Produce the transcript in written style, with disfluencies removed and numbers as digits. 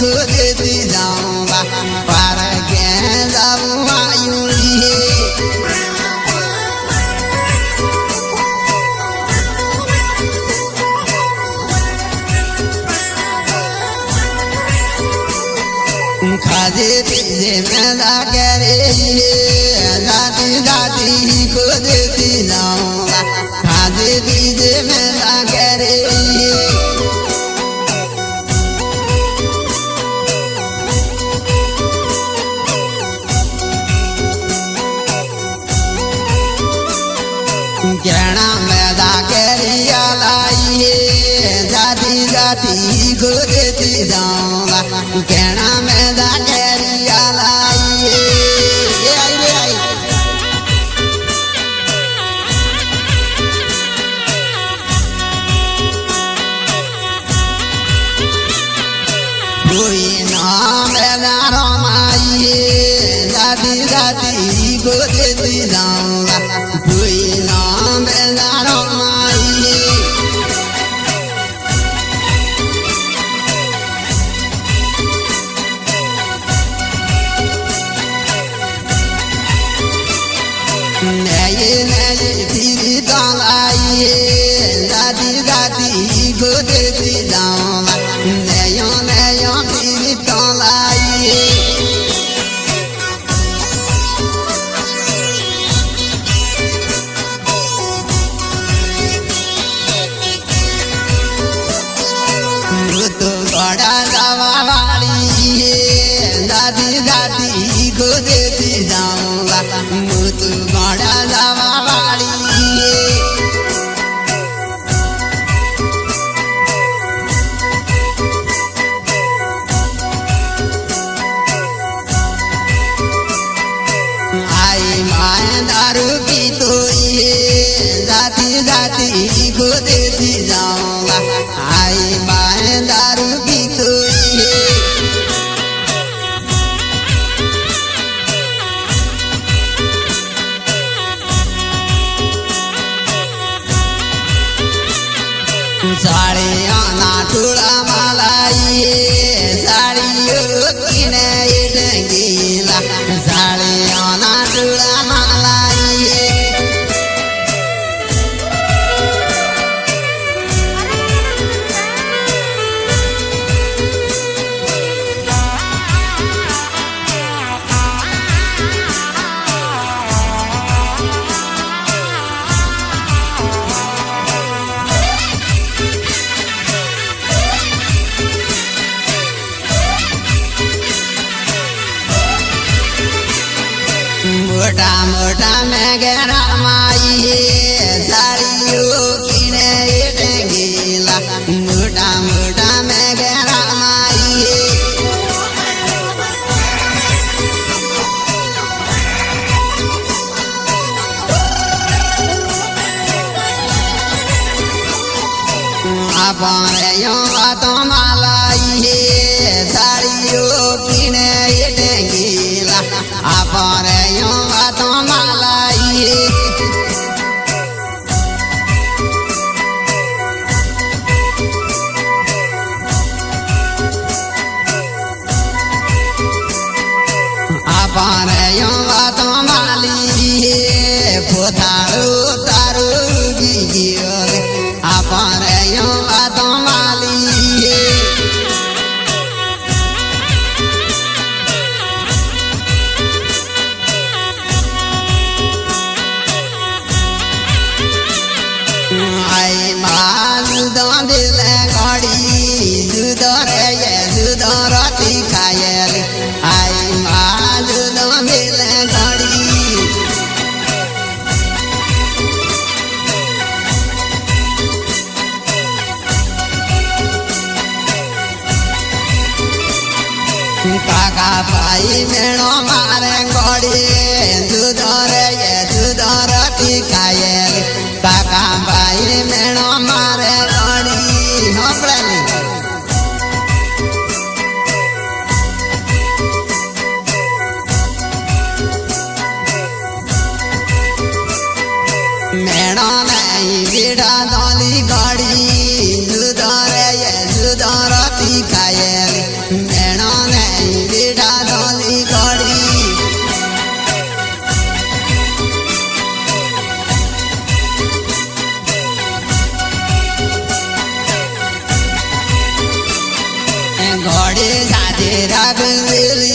खोजती जाऊंगा पर के जाऊँ आयुरी खाजे पीजे में लागे रे जाती जाती खोजती जाऊंगा खाजे पीजे में लागे रे कहना में लागे रिया लाई जाती जाती खोजती जाऊंगा कहना में लागे रिया लाई कोई नाम रमाई जाती जाती खोजती जाऊंगा कोई नाम रमाई नए नए फिर आई जाती जाती खोजती जाऊंगा नया नया फिर आई तो बड़ा दवा वाली जाती जाती खोजती जाऊंगा तो बड़ा दवा वाली आई माए दारू की तो ये जाती जाती खोजती जाऊंगा आई माए दारू की तो ये साड़ी आना टोला मलाई साड़ियों किने डंगीला साड़ी आना टोला मलाई मोटा मोटा में गहरा माई साड़ियों किने डंगीला मोटा मोटा में गहरा माई अपन यो तो मालाई साड़ियों किने डंगीला अपन यो तो मालाई अपन यो तो माली पोथारो तारो गियो अपन यो तो माली आई माल दिल गाड़ी दूध राती खायल आई माल दिल गाड़ी काका भाई मेणो मारे गाड़ी दूध राती खायल काका भाई मेणो मारे गाड़ी होपड़नी मेणो नहीं बेड़ा दौली गाड़ी दूध राती खायल मेणो घोड़े जाते रघुवीर